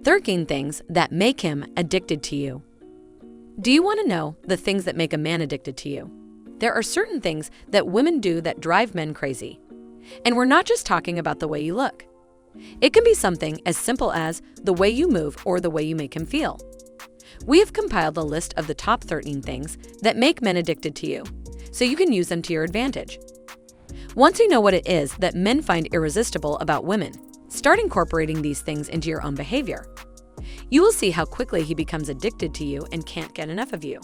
13 things that make him addicted to you. Do you want to know the things that make a man addicted to you? There are certain things that women do that drive men crazy. And we're not just talking about the way you look. It can be something as simple as the way you move or the way you make him feel. We have compiled a list of the top 13 things that make men addicted to you, so you can use them to your advantage. Once you know what it is that men find irresistible about women, start incorporating these things into your own behavior. You will see how quickly he becomes addicted to you and can't get enough of you.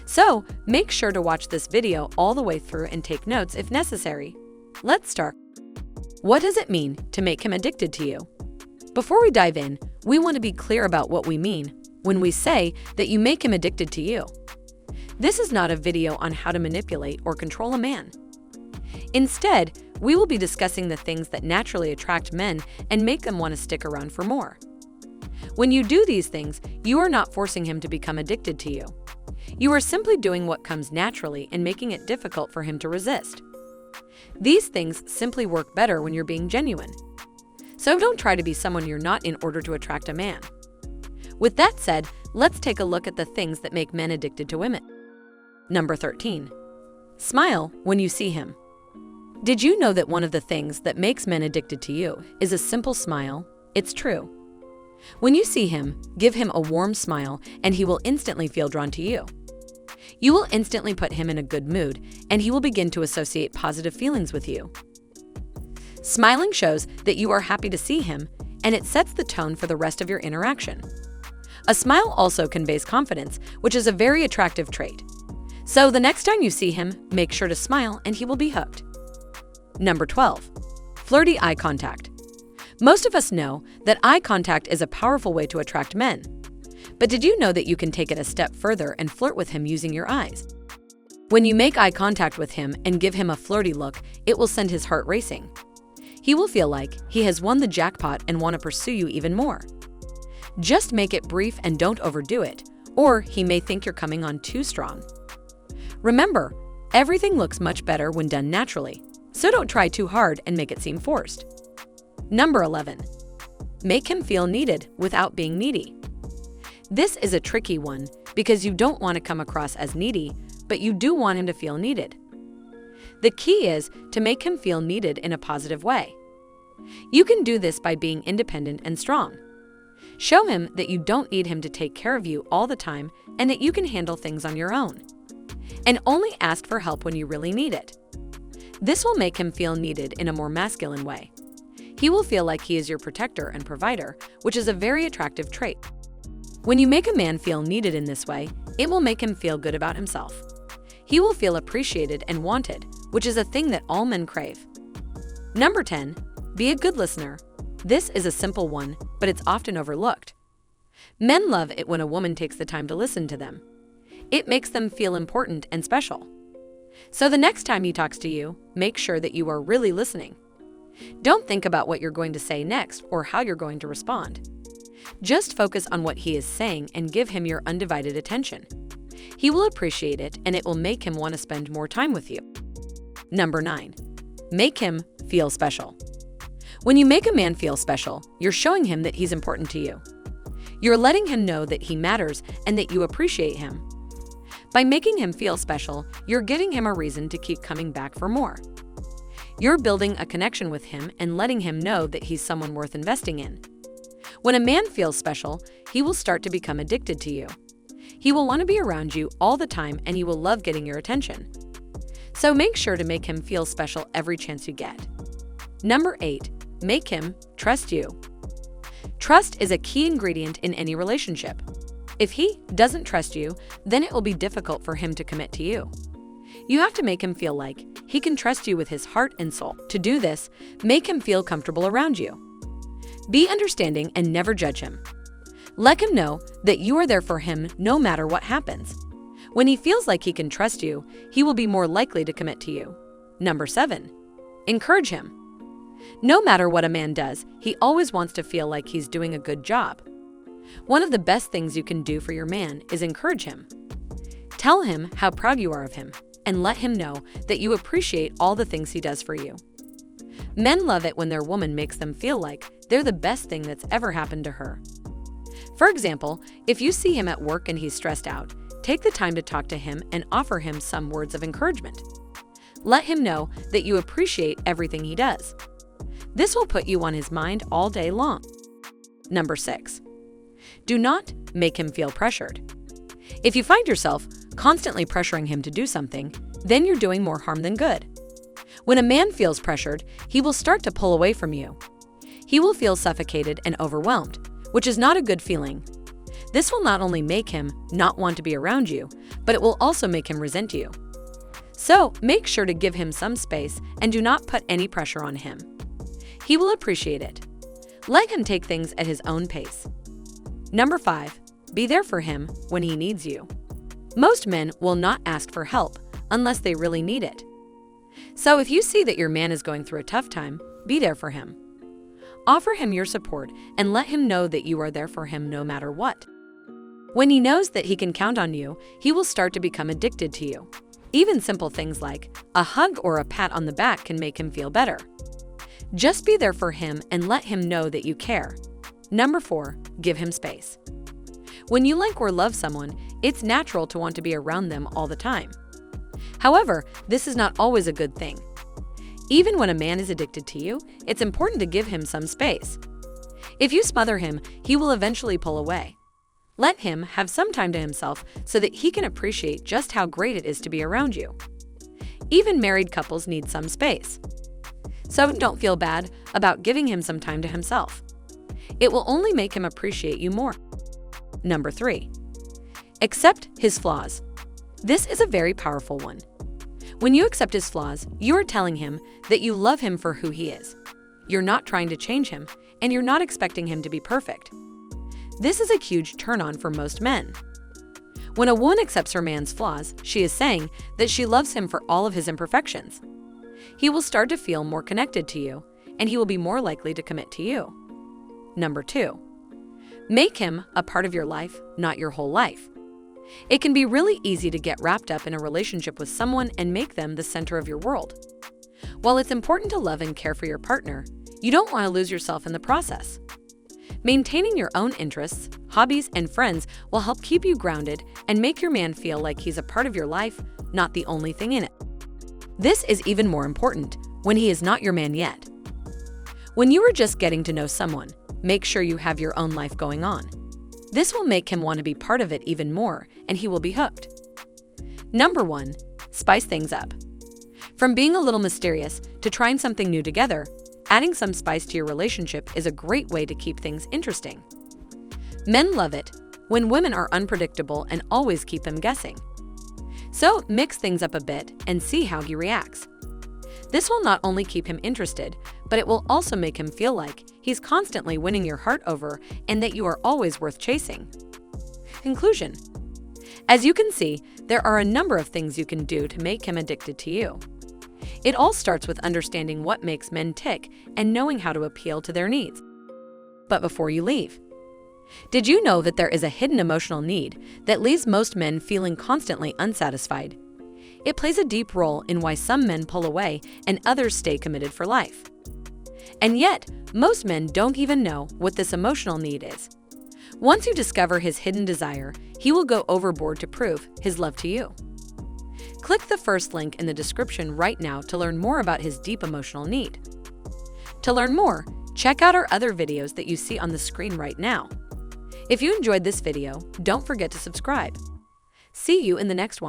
So, make sure to watch this video all the way through and take notes if necessary. Let's start. What does it mean to make him addicted to you? Before we dive in, we want to be clear about what we mean when we say that you make him addicted to you. This is not a video on how to manipulate or control a man. Instead, we will be discussing the things that naturally attract men and make them want to stick around for more. When you do these things, you are not forcing him to become addicted to you. You are simply doing what comes naturally and making it difficult for him to resist. These things simply work better when you're being genuine. So don't try to be someone you're not in order to attract a man. With that said, let's take a look at the things that make men addicted to women. Number 13. Smile when you see him. Did you know that one of the things that makes men addicted to you is a simple smile? It's true. When you see him, give him a warm smile and he will instantly feel drawn to you. You will instantly put him in a good mood and he will begin to associate positive feelings with you. Smiling shows that you are happy to see him and it sets the tone for the rest of your interaction. A smile also conveys confidence, which is a very attractive trait. So the next time you see him, make sure to smile and he will be hooked. Number 12. Flirty eye contact. Most of us know that eye contact is a powerful way to attract men. But did you know that you can take it a step further and flirt with him using your eyes? When you make eye contact with him and give him a flirty look, it will send his heart racing. He will feel like he has won the jackpot and want to pursue you even more. Just make it brief and don't overdo it, or he may think you're coming on too strong. Remember, everything looks much better when done naturally, so don't try too hard and make it seem forced. Number 11. Make him feel needed without being needy. This is a tricky one because you don't want to come across as needy, but you do want him to feel needed. The key is to make him feel needed in a positive way. You can do this by being independent and strong. Show him that you don't need him to take care of you all the time and that you can handle things on your own. And only ask for help when you really need it. This will make him feel needed in a more masculine way. He will feel like he is your protector and provider, which is a very attractive trait. When you make a man feel needed in this way, it will make him feel good about himself. He will feel appreciated and wanted, which is a thing that all men crave. Number 10. Be a good listener. This is a simple one, but it's often overlooked. Men love it when a woman takes the time to listen to them. It makes them feel important and special. So the next time he talks to you, make sure that you are really listening. Don't think about what you're going to say next or how you're going to respond. Just focus on what he is saying and give him your undivided attention. He will appreciate it and it will make him want to spend more time with you. Number 9. Make him feel special. When you make a man feel special, you're showing him that he's important to you. You're letting him know that he matters and that you appreciate him. By making him feel special, you're giving him a reason to keep coming back for more. You're building a connection with him and letting him know that he's someone worth investing in. When a man feels special, he will start to become addicted to you. He will want to be around you all the time and he will love getting your attention. So make sure to make him feel special every chance you get. Number 8. Make him trust you. Trust is a key ingredient in any relationship. If he doesn't trust you, then it will be difficult for him to commit to you. You have to make him feel like he can trust you with his heart and soul. To do this, make him feel comfortable around you. Be understanding and never judge him. Let him know that you are there for him no matter what happens. When he feels like he can trust you, he will be more likely to commit to you. Number 7. Encourage him. No matter what a man does, he always wants to feel like he's doing a good job. One of the best things you can do for your man is encourage him. Tell him how proud you are of him and let him know that you appreciate all the things he does for you. Men love it when their woman makes them feel like they're the best thing that's ever happened to her. For example, if you see him at work and he's stressed out, take the time to talk to him and offer him some words of encouragement. Let him know that you appreciate everything he does. This will put you on his mind all day long. Number 6. Do not make him feel pressured. If you find yourself constantly pressuring him to do something, then you're doing more harm than good. When a man feels pressured, he will start to pull away from you. He will feel suffocated and overwhelmed, which is not a good feeling. This will not only make him not want to be around you, but it will also make him resent you. So make sure to give him some space and do not put any pressure on him. He will appreciate it. Let him take things at his own pace. Number 5. Be there for him when he needs you. Most men will not ask for help unless they really need it. So if you see that your man is going through a tough time, be there for him. Offer him your support and let him know that you are there for him no matter what. When he knows that he can count on you, he will start to become addicted to you. Even simple things like a hug or a pat on the back can make him feel better. Just be there for him and let him know that you care. Number 4. Give him space. When you like or love someone, it's natural to want to be around them all the time. However, this is not always a good thing. Even when a man is addicted to you, it's important to give him some space. If you smother him, he will eventually pull away. Let him have some time to himself so that he can appreciate just how great it is to be around you. Even married couples need some space. So don't feel bad about giving him some time to himself. It will only make him appreciate you more. Number 3. Accept his flaws. This is a very powerful one. When you accept his flaws, you are telling him that you love him for who he is. You're not trying to change him, and you're not expecting him to be perfect. This is a huge turn-on for most men. When a woman accepts her man's flaws, she is saying that she loves him for all of his imperfections. He will start to feel more connected to you, and he will be more likely to commit to you. Number 2. Make him a part of your life, not your whole life. It can be really easy to get wrapped up in a relationship with someone and make them the center of your world. While it's important to love and care for your partner, you don't want to lose yourself in the process. Maintaining your own interests, hobbies, and friends will help keep you grounded and make your man feel like he's a part of your life, not the only thing in it. This is even more important when he is not your man yet. When you are just getting to know someone, make sure you have your own life going on. This will make him want to be part of it even more, and he will be hooked. Number 1. Spice things up. From being a little mysterious to trying something new together, adding some spice to your relationship is a great way to keep things interesting. Men love it when women are unpredictable and always keep them guessing. So mix things up a bit and see how he reacts. This will not only keep him interested, but it will also make him feel like he's constantly winning your heart over and that you are always worth chasing. Conclusion. As you can see, there are a number of things you can do to make him addicted to you. It all starts with understanding what makes men tick and knowing how to appeal to their needs. But before you leave, did you know that there is a hidden emotional need that leaves most men feeling constantly unsatisfied? It plays a deep role in why some men pull away and others stay committed for life. And yet, most men don't even know what this emotional need is. Once you discover his hidden desire, he will go overboard to prove his love to you. Click the first link in the description right now to learn more about his deep emotional need. To learn more, check out our other videos that you see on the screen right now. If you enjoyed this video, don't forget to subscribe. See you in the next one.